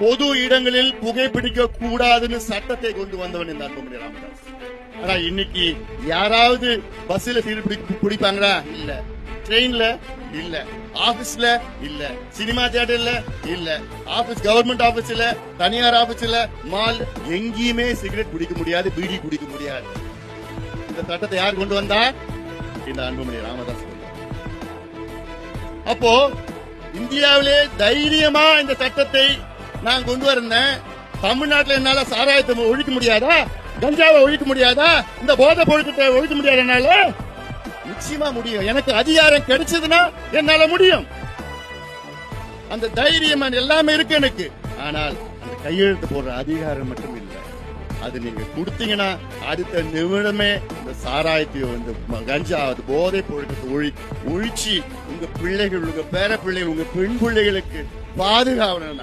பொது இடங்களில் புகைப்பிடிக்க கூடாதுன்னு சட்டத்தை கொண்டு வந்தவன் இந்த அன்புமணி ராமதாஸ். ஆனா இன்னைக்கு யாராவது பஸ்ல சீட்டு பிடிப்பாங்களா? இல்ல. ட்ரெயின்ல இல்ல, ஆபீஸ்ல இல்ல, சினிமா தியேட்டர்ல இல்ல, ஆபீஸ் கவர்மெண்ட் ஆபீஸ்ல, தனியார் ஆபீஸ்ல, மால் எங்கேயுமே சிகரெட் குடிக்க முடியாது, பீடி குடிக்க முடியாது. இந்த சட்டத்தை யார் கொண்டு வந்தா? இந்த அன்புமணி ராமதாஸ். அப்போ இந்தியாவிலே தைரியமா இந்த சட்டத்தை நான் கொண்டு வரேன். தமிழ்நாட்டில் என்னால சாராயத்தை ஒழிக்க முடியாதா? கஞ்சாவை ஒழிக்க முடியாதா? இந்த போதை பொருட்களை ஒழிக்க முடியாது என்னால? நிச்சயமா முடியும். எனக்கு அதிகாரம் கிடைச்சதுன்னா என்னால முடியும். அந்த தைரியம் எல்லாமே இருக்கு எனக்கு. ஆனால் அந்த கையெழுத்து போடுற அதிகாரம் மட்டும் இல்லை. அது நீங்க கொடுத்தீங்கன்னா அடுத்த நிமிடமே இந்த சாராயத்தையோ இந்த கஞ்சா போதை பொருட்களை ஒழிச்சு உங்க பிள்ளைகள், உங்க பேர பிள்ளைகள், உங்க பெண் பிள்ளைகளுக்கு பாதுகாவலன்